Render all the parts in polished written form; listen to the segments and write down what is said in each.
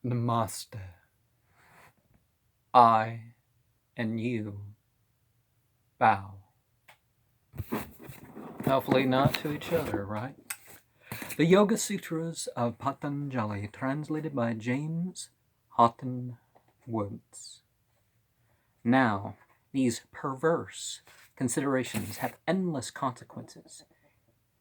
Namaste. I and you bow. Hopefully not to each other, right? The Yoga Sutras of Patanjali, translated by James Haughton Woods. Now, these perverse considerations have endless consequences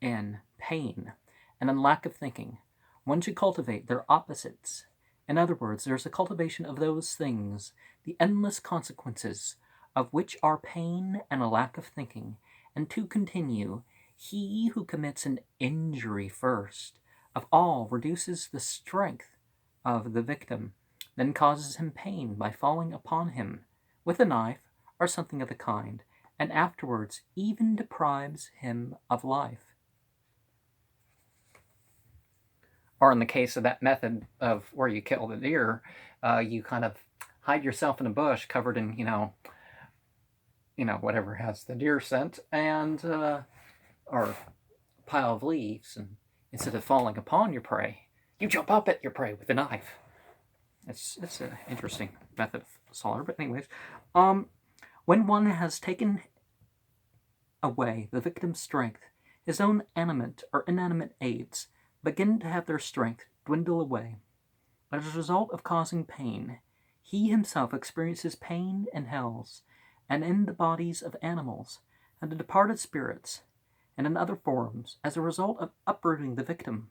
in pain and in lack of thinking. One should cultivate their opposites. In other words, there is a cultivation of those things, the endless consequences of which are pain and a lack of thinking. And to continue, he who commits an injury first of all reduces the strength of the victim, then causes him pain by falling upon him with a knife or something of the kind, and afterwards even deprives him of life. Or in the case of that method of where you kill the deer, you kind of hide yourself in a bush covered in, whatever has the deer scent, and or pile of leaves, and instead of falling upon your prey, you jump up at your prey with a knife. It's an interesting method of slaughter, but anyways, when one has taken away the victim's strength, his own animate or inanimate aids begin to have their strength dwindle away. As a result of causing pain, he himself experiences pain in hells, and in the bodies of animals, and the departed spirits, and in other forms, as a result of uprooting the victim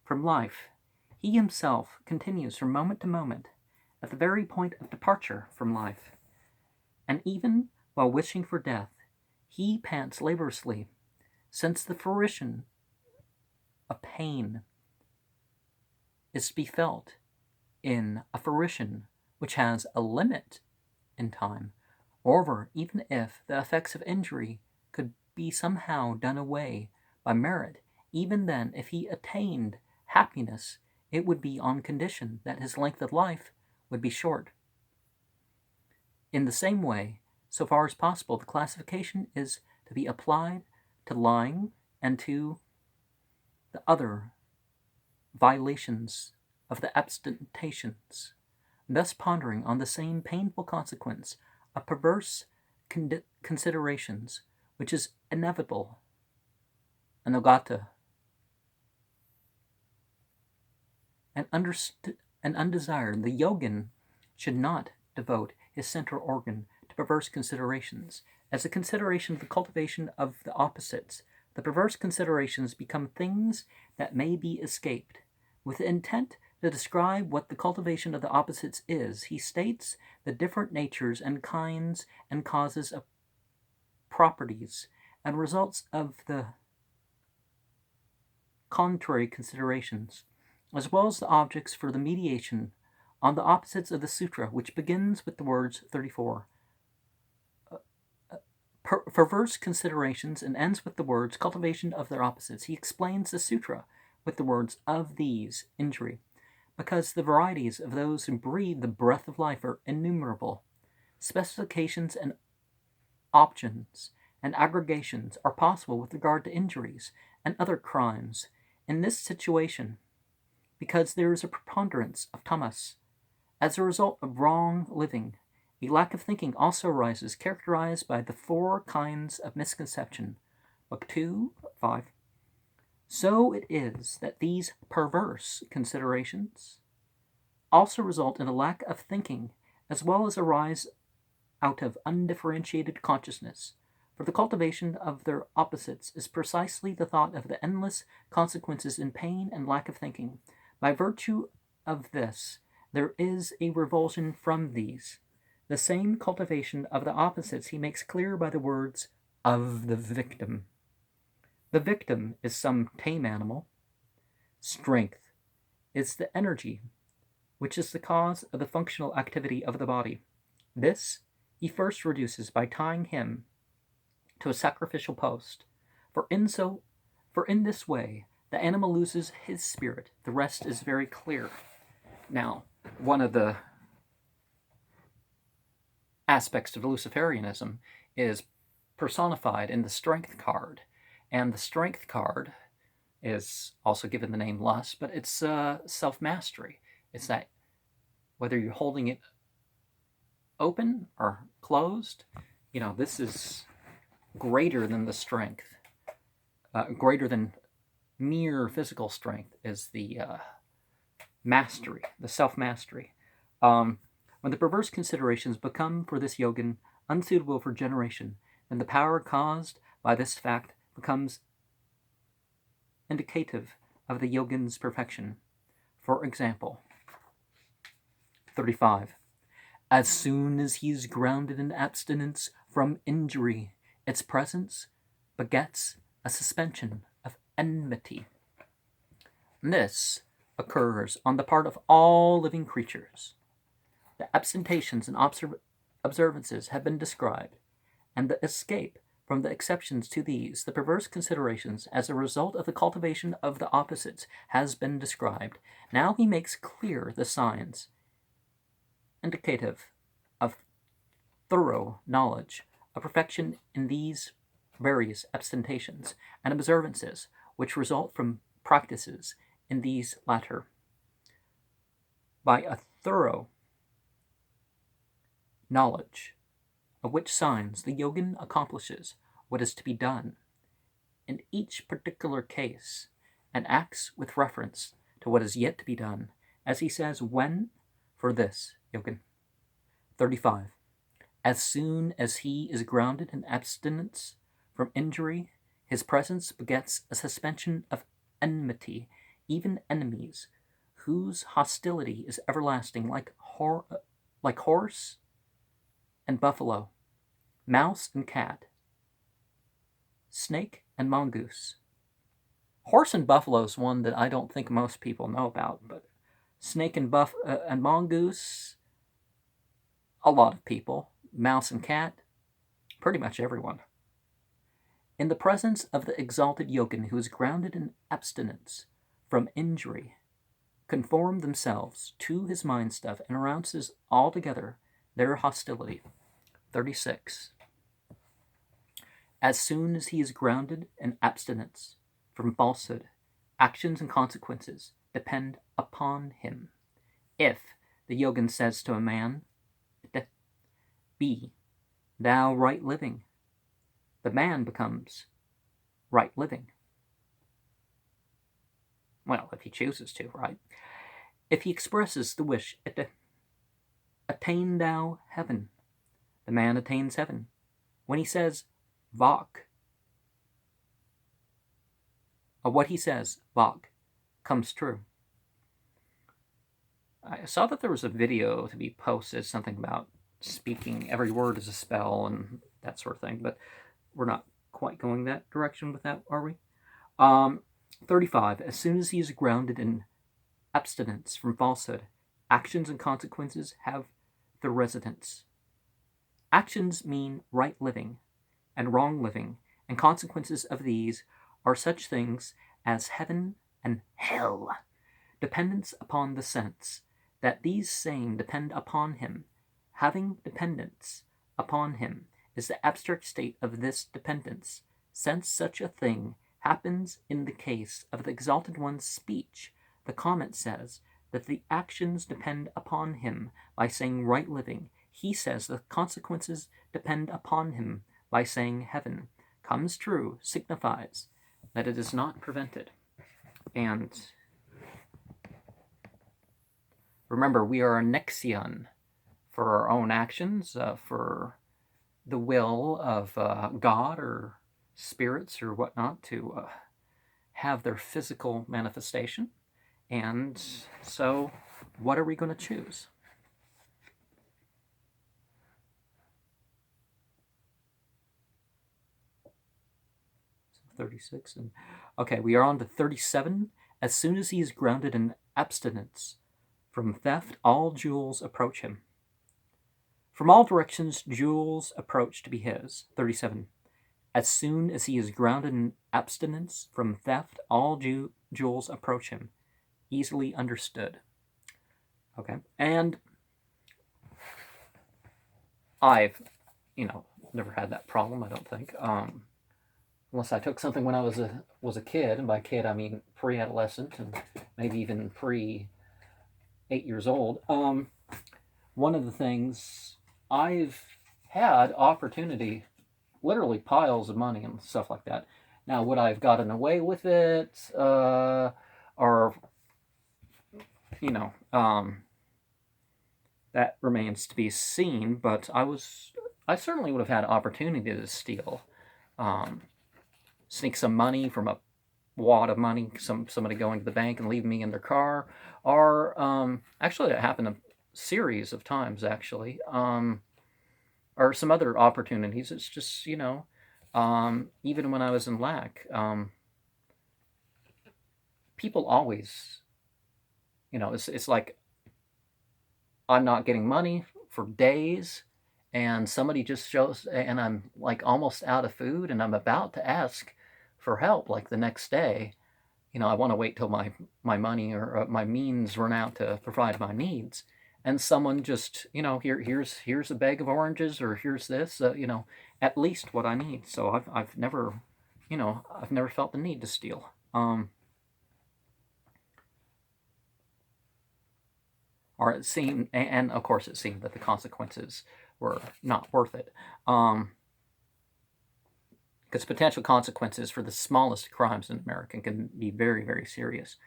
from life. He himself continues from moment to moment at the very point of departure from life, and even while wishing for death, he pants laboriously, since the fruition of pain is to be felt in a fruition which has a limit in time. Moreover, even if the effects of injury could be somehow done away by merit, even then, if he attained happiness, it would be on condition that his length of life would be short. In the same way, so far as possible, the classification is to be applied to lying and to the other violations of the abstentions, thus pondering on the same painful consequence of perverse considerations, which is inevitable, anogata, and undesired. The yogin should not devote his central organ to perverse considerations. As a consideration of the cultivation of the opposites, the perverse considerations become things that may be escaped. With the intent to describe what the cultivation of the opposites is, he states the different natures and kinds and causes of properties and results of the contrary considerations, as well as the objects for the mediation on the opposites of the sutra, which begins with the words 34. Perverse considerations and ends with the words cultivation of their opposites. He explains the sutra with the words of these injury, because the varieties of those who breathe the breath of life are innumerable. Specifications and options and aggregations are possible with regard to injuries and other crimes. In this situation, because there is a preponderance of tamas, as a result of wrong living, a lack of thinking also arises, characterized by the 4 kinds of misconception. Book 2, 5. So it is that these perverse considerations also result in a lack of thinking, as well as arise out of undifferentiated consciousness. For the cultivation of their opposites is precisely the thought of the endless consequences in pain and lack of thinking. By virtue of this, there is a revulsion from these. The same cultivation of the opposites he makes clear by the words of the victim. The victim is some tame animal. Strength is the energy which is the cause of the functional activity of the body. This he first reduces by tying him to a sacrificial post. For in this way the animal loses his spirit. The rest is very clear. Now, one of the aspects of Luciferianism is personified in the strength card. And the strength card is also given the name lust, but it's self-mastery. It's that whether you're holding it open or closed, this is greater than the strength, greater than mere physical strength, is the mastery, the self-mastery. When the perverse considerations become for this yogin unsuitable for generation, then the power caused by this fact becomes indicative of the yogin's perfection. For example, 35. As soon as he is grounded in abstinence from injury, its presence begets a suspension of enmity. This occurs on the part of all living creatures. The absentations and observances have been described, and the escape from the exceptions to these, the perverse considerations, as a result of the cultivation of the opposites, has been described. Now he makes clear the signs indicative of thorough knowledge of perfection in these various absentations and observances, which result from practices in these latter. By a thorough knowledge of which signs the yogin accomplishes what is to be done in each particular case, and acts with reference to what is yet to be done, as he says, when, for this yogin. 35. As soon as he is grounded in abstinence from injury, his presence begets a suspension of enmity, even enemies, whose hostility is everlasting, like horse and buffalo, mouse and cat, snake and mongoose. Horse and buffalo is one that I don't think most people know about, but snake and mongoose, a lot of people. Mouse and cat, pretty much everyone. In the presence of the exalted yogin who is grounded in abstinence from injury, conform themselves to his mind stuff and arouses altogether their hostility. 36. As soon as he is grounded in abstinence from falsehood, actions and consequences depend upon him. If the yogin says to a man, be thou right living, the man becomes right living. Well, if he chooses to, right? If he expresses the wish, attain thou heaven, the man attains heaven. When he says, Vak, what he says, Vak, comes true. I saw that there was a video to be posted, something about speaking, every word is a spell and that sort of thing, but we're not quite going that direction with that, are we? 35. As soon as he is grounded in abstinence from falsehood, actions and consequences have their residence. Actions mean right living and wrong living, and consequences of these are such things as heaven and hell. Dependence upon the sense, that these same depend upon him, having dependence upon him, is the abstract state of this dependence. Since such a thing happens in the case of the exalted one's speech, the comment says that the actions depend upon him by saying right living. He says the consequences depend upon him by saying heaven. Comes true signifies that it is not prevented. And remember, we are a nexion for our own actions, for the will of God or spirits or whatnot to have their physical manifestation. And so, what are we going to choose? So 36 and okay, we are on to 37. As soon as he is grounded in abstinence from theft, all jewels approach him. From all directions, jewels approach to be his. 37. As soon as he is grounded in abstinence from theft, all jewels approach him. Easily understood. Okay, and I've, never had that problem, I don't think. Unless I took something when I was a kid, and by kid I mean pre-adolescent, and maybe even 8 years old, one of the things I've had opportunity, literally piles of money and stuff like that. Now, would I have gotten away with it? Or, you know, that remains to be seen, but I certainly would have had opportunity to steal. Sneak some money from a wad of money, somebody going to the bank and leaving me in their car. Or, actually, that happened a series of times, actually. Or some other opportunities. It's just, even when I was in lack, people always, it's like I'm not getting money for days, and somebody just shows, and I'm like almost out of food, and I'm about to ask for help like the next day. I want to wait till my money or my means run out to provide my needs, and someone just, here's a bag of oranges, or here's this, at least what I need. So I've never, I've never felt the need to steal. Or it seemed, and of course it seemed that the consequences were not worth it. Because potential consequences for the smallest crimes in America can be very, very serious.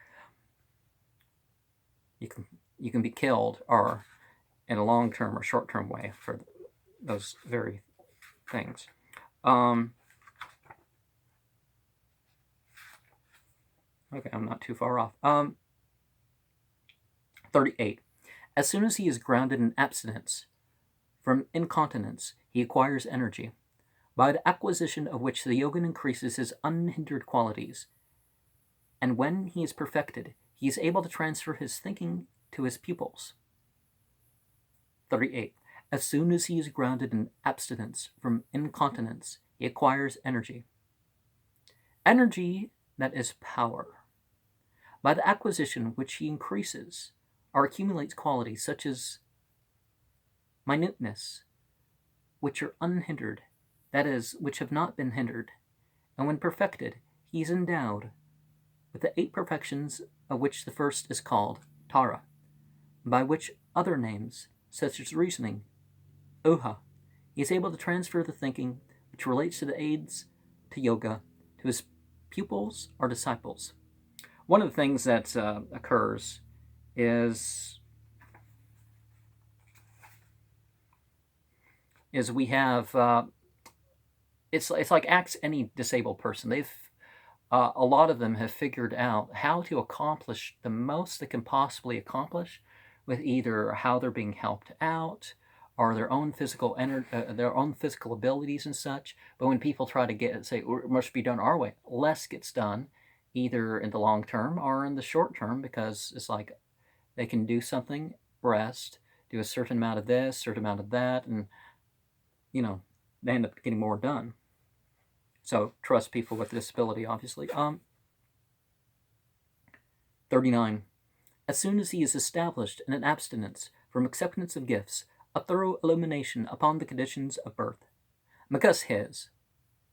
You can be killed, or in a long-term or short-term way, for those very things. Okay, I'm not too far off. 38. As soon as he is grounded in abstinence from incontinence, he acquires energy, by the acquisition of which the yogin increases his unhindered qualities. And when he is perfected, he is able to transfer his thinking to his pupils. 38. As soon as he is grounded in abstinence from incontinence, he acquires energy. Energy, that is power. By the acquisition which he increases, or accumulates qualities such as minuteness, which are unhindered, that is, which have not been hindered, and when perfected, he is endowed with the 8 perfections, of which the first is called Tara, by which other names, such as reasoning, Uha, he is able to transfer the thinking which relates to the aids to yoga to his pupils or disciples. One of the things that occurs is we have it's like ask any disabled person. They've a lot of them have figured out how to accomplish the most they can possibly accomplish with either how they're being helped out or their own physical their own physical abilities and such. But when people try to say it must be done our way, less gets done, either in the long term or in the short term, because it's like they can do something, rest, do a certain amount of this, certain amount of that, and they end up getting more done. So trust people with disability, obviously. 39. As soon as he is established in an abstinence from acceptance of gifts, a thorough illumination upon the conditions of birth. Because his,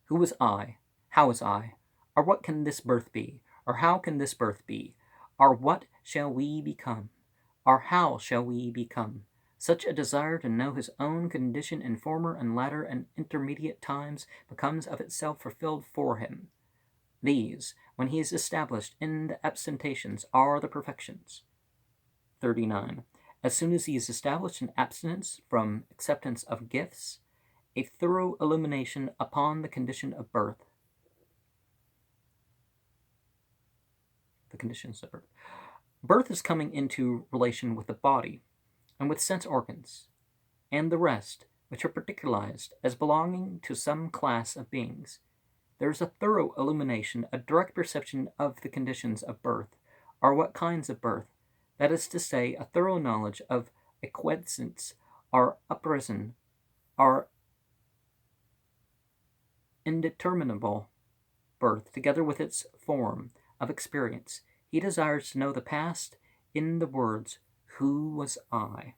who was I, how is I, or what can this birth be, or how can this birth be, or what shall we become, or how shall we become? Such a desire to know his own condition in former and latter and intermediate times becomes of itself fulfilled for him. These, when he is established in the absentations, are the perfections. 39. As soon as he is established in abstinence from acceptance of gifts, a thorough illumination upon the condition of birth. The conditions of birth. Birth is coming into relation with the body, and with sense organs, and the rest, which are particularized as belonging to some class of beings. There is a thorough illumination, a direct perception of the conditions of birth, or what kinds of birth, that is to say, a thorough knowledge of acquiescence, or uprisen, or indeterminable birth, together with its form of experience. He desires to know the past in the words, who was I?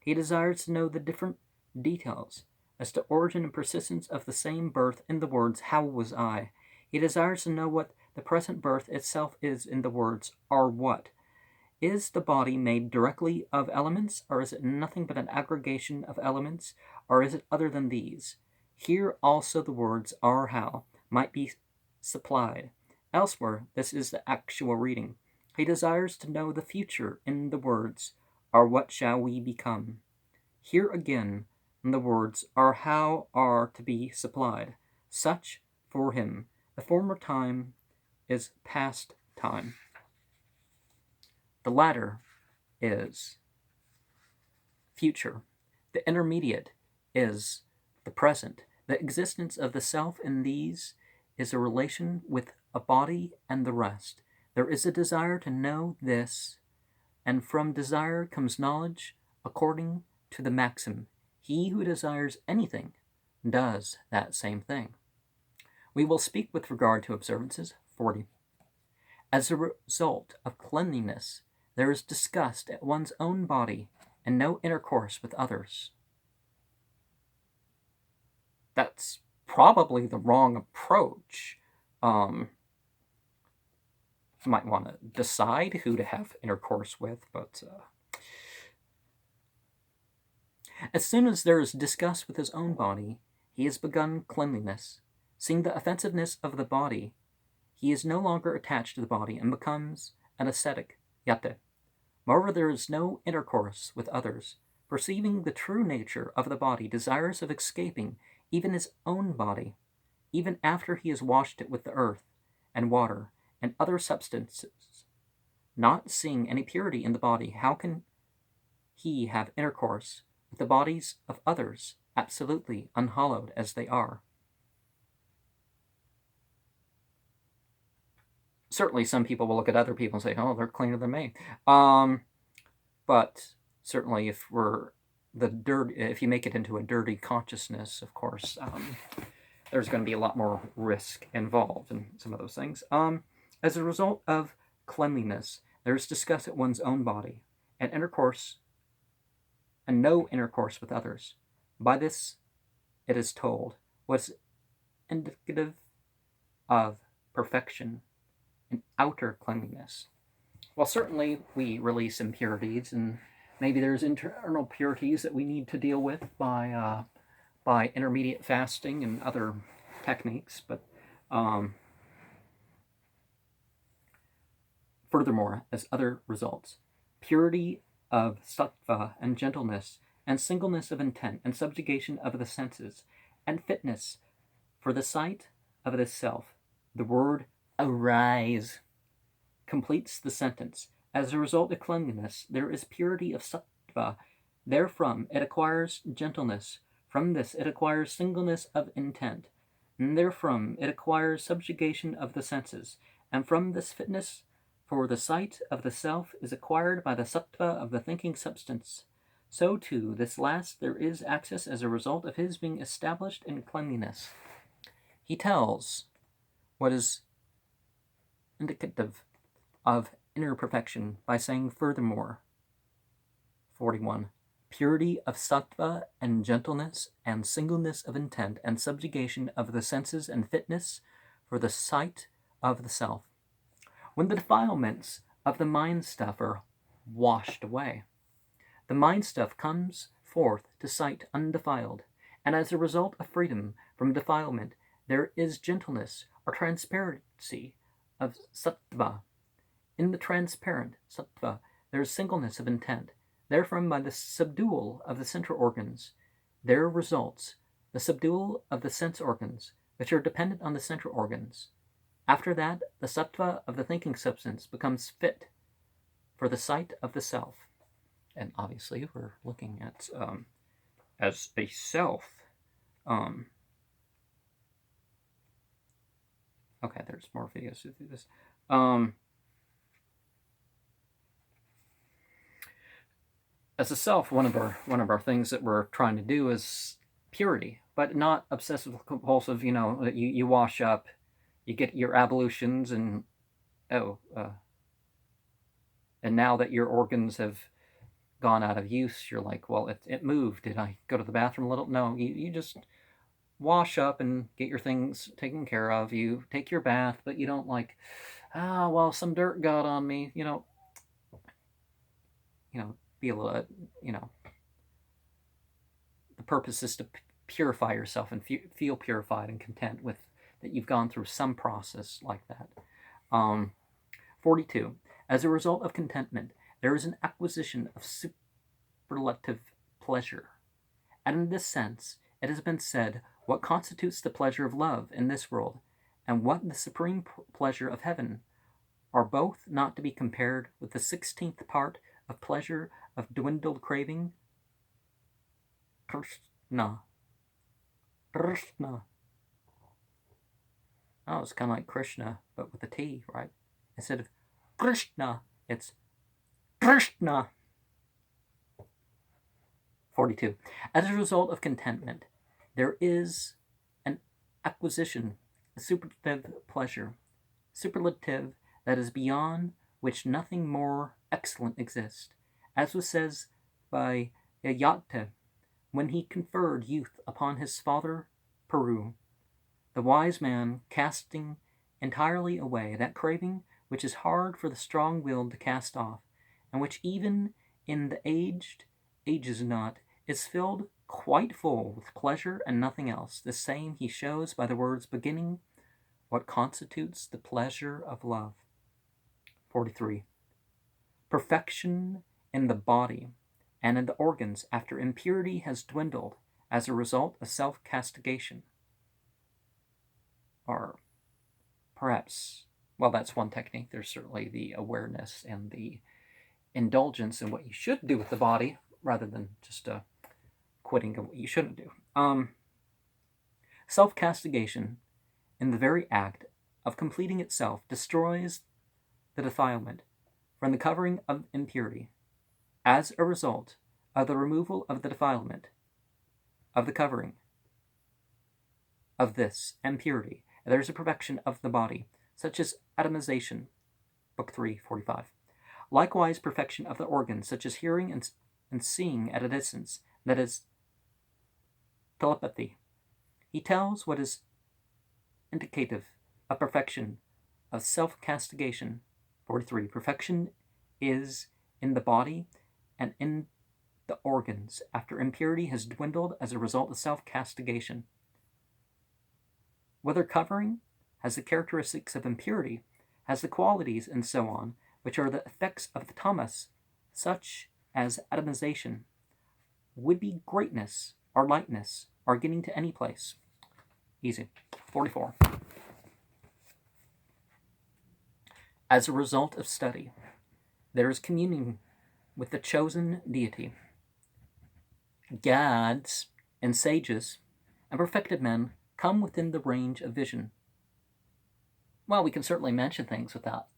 He desires to know the different details as to origin and persistence of the same birth in the words, how was I? He desires to know what the present birth itself is in the words, are what? Is the body made directly of elements, or is it nothing but an aggregation of elements, or is it other than these? Here also the words are how might be supplied. Elsewhere, this is the actual reading. He desires to know the future in the words, or what shall we become? Here again, the words are how are to be supplied. Such, for him, the former time is past time. The latter is future. The intermediate is the present. The existence of the self in these is a relation with a body and the rest. There is a desire to know this, and from desire comes knowledge according to the maxim, he who desires anything does that same thing. We will speak with regard to observances. 40. As a result of cleanliness, there is disgust at one's own body and no intercourse with others. That's probably the wrong approach. You might want to decide who to have intercourse with, but as soon as there is disgust with his own body, he has begun cleanliness. Seeing the offensiveness of the body, he is no longer attached to the body and becomes an ascetic, yate. Moreover, there is no intercourse with others. Perceiving the true nature of the body, desirous of escaping even his own body, even after he has washed it with the earth and water and other substances. Not seeing any purity in the body, how can he have intercourse with the bodies of others, absolutely unhallowed as they are? Certainly some people will look at other people and say, oh, they're cleaner than me. But certainly if you make it into a dirty consciousness, of course, there's going to be a lot more risk involved in some of those things. As a result of cleanliness, there is disgust at one's own body, and intercourse, and no intercourse with others. By this, it is told, was indicative of perfection and outer cleanliness. Well, certainly we release impurities, and maybe there's internal purities that we need to deal with by intermediate fasting and other techniques. But furthermore, as other results, purity of sattva and gentleness and singleness of intent and subjugation of the senses and fitness for the sight of the self, the word arise completes the sentence. As a result of cleanliness, there is purity of sattva. Therefrom, it acquires gentleness. From this, it acquires singleness of intent. And therefrom, it acquires subjugation of the senses. And from this fitness for the sight of the self is acquired by the sattva of the thinking substance. So, too, this last there is access as a result of his being established in cleanliness. He tells what is indicative of inner perfection by saying furthermore, 41, purity of sattva and gentleness and singleness of intent and subjugation of the senses and fitness for the sight of the self. When the defilements of the mind stuff are washed away, the mind stuff comes forth to sight undefiled, and as a result of freedom from defilement, there is gentleness or transparency of sattva. In the transparent sattva, there is singleness of intent. Therefrom, by the subdual of the central organs, there results the subdual of the sense organs, which are dependent on the central organs. After that, the sattva of the thinking substance becomes fit for the sight of the self. And obviously, we're looking at as a self. Okay, there's more videos to do this. As a self, one of our things that we're trying to do is purity, but not obsessive compulsive. You wash up, you get your ablutions, and and now that your organs have gone out of use, you're like, well, it moved. Did I go to the bathroom a little? No, you just wash up and get your things taken care of. You take your bath, but you don't like, well, some dirt got on me. be able to, the purpose is to purify yourself and feel purified and content with that you've gone through some process like that. 42. As a result of contentment, there is an acquisition of superlative pleasure. And in this sense, it has been said what constitutes the pleasure of love in this world and what the supreme pleasure of heaven are both not to be compared with the 16th part of pleasure of dwindled craving. Krishna. Oh, it's kind of like Krishna, but with a T, right? Instead of Krishna, it's Krishna. 42. As a result of contentment, there is an acquisition, a superlative pleasure, superlative that is beyond which nothing more excellent exists, as was said by Haughton when he conferred youth upon his father Peru, the wise man casting entirely away that craving which is hard for the strong-willed to cast off, and which even in the aged ages not, is filled quite full with pleasure and nothing else. The same he shows by the words beginning what constitutes the pleasure of love. 43. Perfection in the body and in the organs after impurity has dwindled as a result of self-castigation. Or perhaps, well, that's one technique. There's certainly the awareness and the indulgence in what you should do with the body rather than just quitting of what you shouldn't do. Self-castigation in the very act of completing itself destroys the defilement from the covering of impurity. As a result of the removal of the defilement of the covering of this impurity, there is a perfection of the body, such as atomization, Book 3, 45. Likewise, perfection of the organs, such as hearing and seeing at a distance, that is telepathy. He tells what is indicative of perfection of self-castigation. 43. Perfection is in the body and in the organs after impurity has dwindled as a result of self-castigation. Whether covering has the characteristics of impurity, has the qualities and so on, which are the effects of the tamas, such as atomization, would-be greatness or lightness, or getting to any place. Easy. 44. As a result of study, there is communion with the chosen deity. Gods and sages and perfected men come within the range of vision. Well, we can certainly mention things without,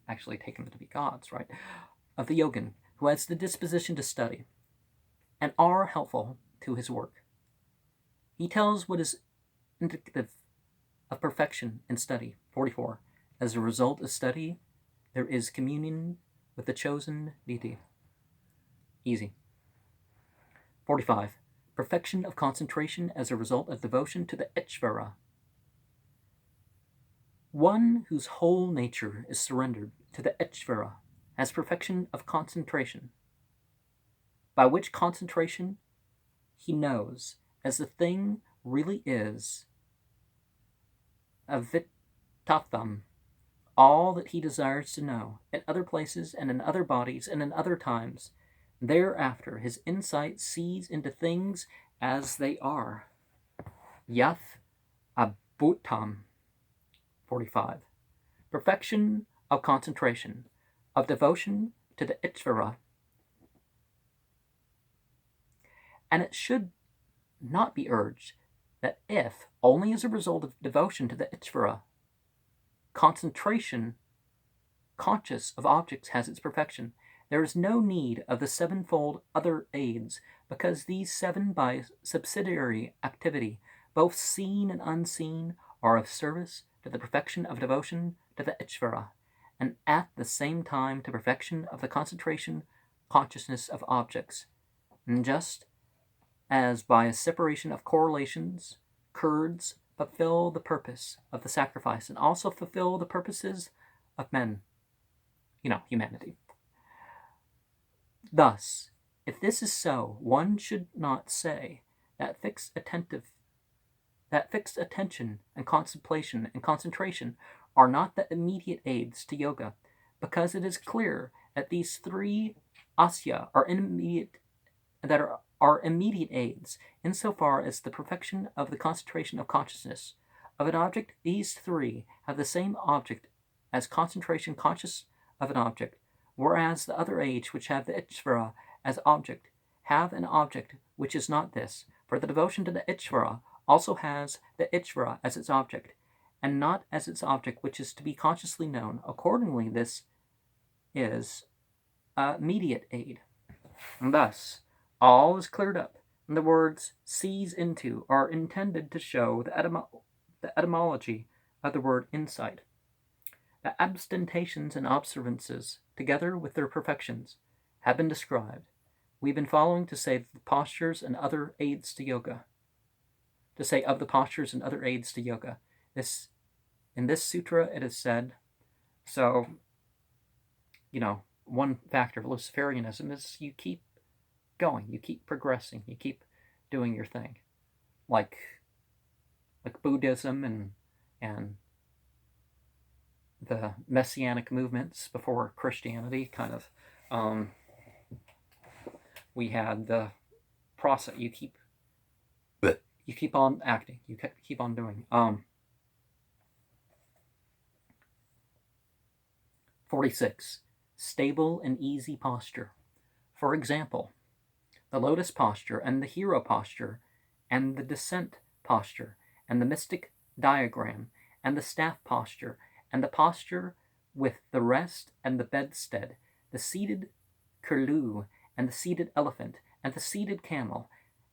actually taking them to be gods, right? Of the yogin, who has the disposition to study, and are helpful to his work. He tells what is indicative of perfection in study. 44. As a result of study, there is communion with the chosen deity. Easy. 45. Perfection of concentration as a result of devotion to the Ishvara. One whose whole nature is surrendered to the Ishvara has perfection of concentration, by which concentration he knows as the thing really is, avitatham, all that he desires to know, in other places and in other bodies and in other times. Thereafter his insight sees into things as they are. Yath abhutam. 45. Perfection of concentration, of devotion to the Ishvara. And it should not be urged that if, only as a result of devotion to the Ishvara, concentration, conscious of objects, has its perfection, there is no need of the sevenfold other aids, because these seven by subsidiary activity, both seen and unseen, are of service to the perfection of devotion to the Ishvara, and at the same time to perfection of the concentration, consciousness of objects. And just as by a separation of correlations, kurds fulfill the purpose of the sacrifice, and also fulfill the purposes of men, humanity. Thus, if this is so, one should not say that fixed attention and contemplation and concentration are not the immediate aids to yoga, because it is clear that these three asya are immediate aids insofar as the perfection of the concentration of consciousness of an object. These three have the same object as concentration conscious of an object, whereas the other aids which have the Ishvara as object have an object which is not this, for the devotion to the Ishvara also has the Ishvara as its object, and not as its object which is to be consciously known. Accordingly, this is a mediate aid. And thus, all is cleared up, and the words sees into are intended to show the etymology of the word insight. The abstentions and observances, together with their perfections, have been described. We've been following to say the postures and other aids to yoga. To say of the postures and other aids to yoga. In this sutra it is said, so, one factor of Luciferianism is you keep going, you keep progressing, you keep doing your thing. Like Buddhism and the Messianic movements before Christianity, kind of, we had the process, you keep on acting, you keep on doing. 46. Stable and easy posture. For example, the lotus posture and the hero posture and the descent posture and the mystic diagram and the staff posture and the posture with the rest and the bedstead, the seated curlew and the seated elephant and the seated camel,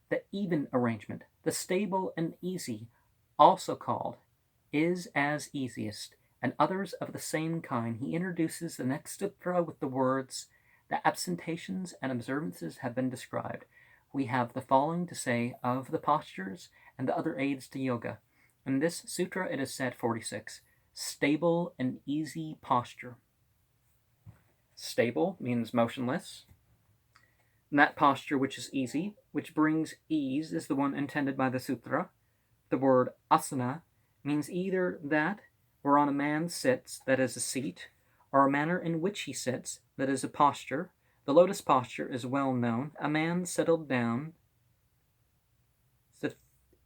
the even arrangement, the stable and easy, also called is as easiest, and others of the same kind. He introduces the next sutra with the words, the absentations and observances have been described. We have the following to say of the postures and the other aids to yoga. In this sutra it is said, 46, stable and easy posture. Stable means motionless. And that posture which is easy, which brings ease, is the one intended by the sutra. The word asana means either that whereon a man sits, that is a seat, or a manner in which he sits, that is a posture. The lotus posture is well known. A man settled down,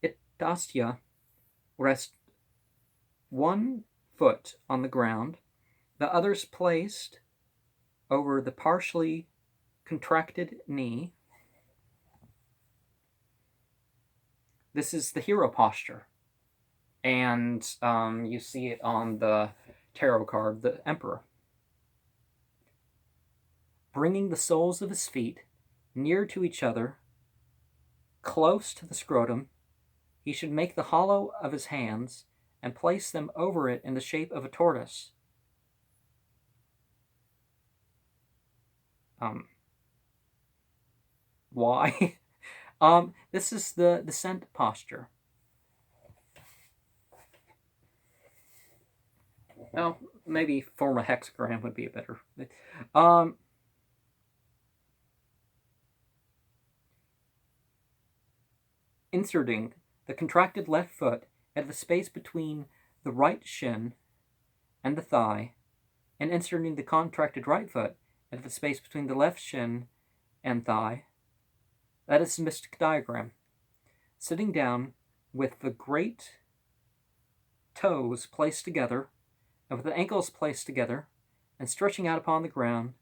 Sitasya, rest one foot on the ground, the others placed over the partially contracted knee. This is the hero posture. And you see it on the tarot card, the Emperor. Bringing the soles of his feet near to each other, close to the scrotum, he should make the hollow of his hands and place them over it in the shape of a tortoise. Why? This is the descent posture. Well, maybe form a hexagram would be a better. Inserting the contracted left foot at the space between the right shin and the thigh, and inserting the contracted right foot at the space between the left shin and thigh. That is the mystic diagram. Sitting down with the great toes placed together, and with the ankles placed together, and stretching out upon the ground,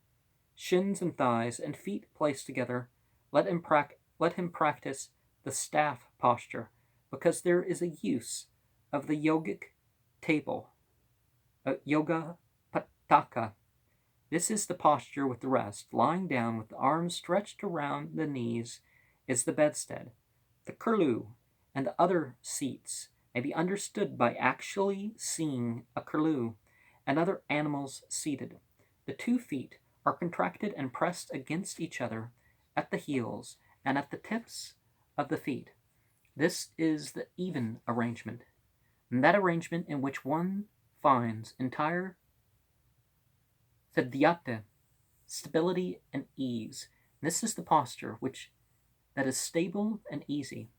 shins and thighs and feet placed together, let him practice the staff posture, because there is a use of the yogic table, yoga pataka. This is the posture with the rest. Lying down with the arms stretched around the knees is the bedstead. The curlew and the other seats may be understood by actually seeing a curlew and other animals seated. The 2 feet are contracted and pressed against each other at the heels and at the tips of the feet. This is the even arrangement, and that arrangement in which one finds entire sadhyata, stability and ease. This is the posture that is stable and easy.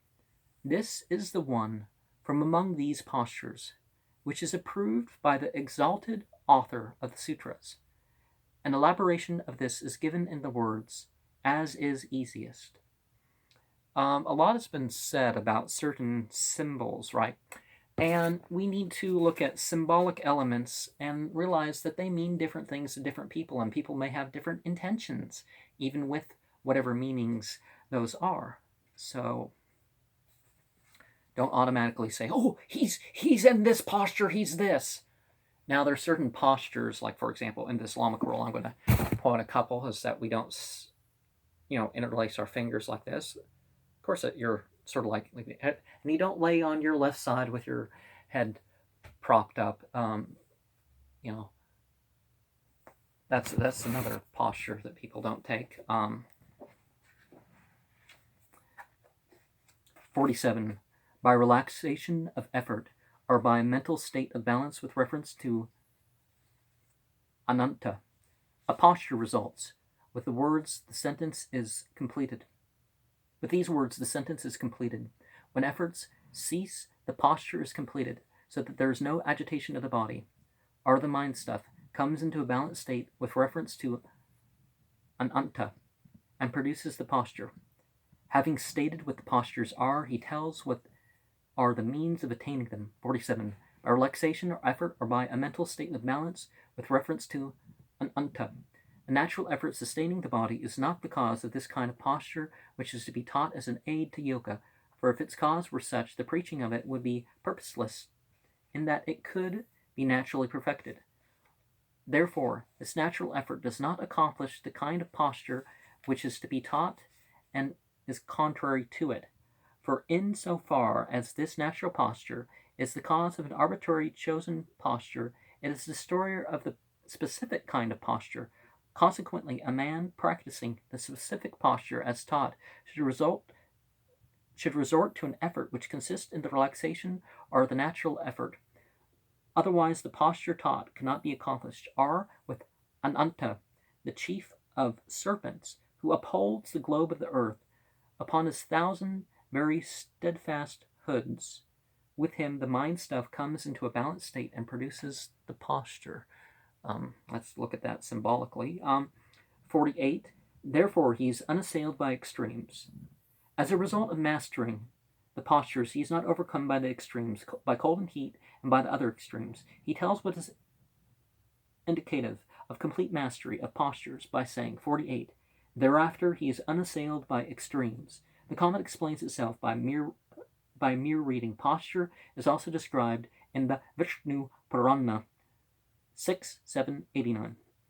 This is the one from among these postures which is approved by the exalted author of the sutras. An elaboration of this is given in the words, as is easiest. A lot has been said about certain symbols, right? And we need to look at symbolic elements and realize that they mean different things to different people, and people may have different intentions, even with whatever meanings those are. So don't automatically say, oh, he's in this posture, he's this. Now, there are certain postures, like, for example, in the Islamic world, I'm going to point a couple, is that we don't, interlace our fingers like this. Of course, you're sort of like and you don't lay on your left side with your head propped up. That's another posture that people don't take. 47. By relaxation of effort, or by a mental state of balance with reference to ananta, a posture results. With the words, the sentence is completed. With these words, the sentence is completed. When efforts cease, the posture is completed, so that there is no agitation of the body, or the mind stuff comes into a balanced state with reference to ananta, and produces the posture. Having stated what the postures are, he tells what are the means of attaining them. 47. By relaxation or effort, or by a mental state of balance with reference to ananta. A natural effort sustaining the body is not the cause of this kind of posture, which is to be taught as an aid to yoga, for if its cause were such, the preaching of it would be purposeless, in that it could be naturally perfected. Therefore, this natural effort does not accomplish the kind of posture which is to be taught and is contrary to it. For in so far as this natural posture is the cause of an arbitrary chosen posture, it is the destroyer of the specific kind of posture. Consequently, a man practicing the specific posture as taught should resort to an effort which consists in the relaxation or the natural effort. Otherwise, the posture taught cannot be accomplished. Or with ananta, the chief of serpents, who upholds the globe of the earth upon his 1,000 very steadfast hoods. With him, the mind stuff comes into a balanced state and produces the posture. Let's look at that symbolically. 48. Therefore, he is unassailed by extremes. As a result of mastering the postures, he is not overcome by the extremes, by cold and heat, and by the other extremes. He tells what is indicative of complete mastery of postures by saying, 48. Thereafter, he is unassailed by extremes. The comment explains itself by mere reading. Posture is also described in the Vishnu Purana 6, 7, 89.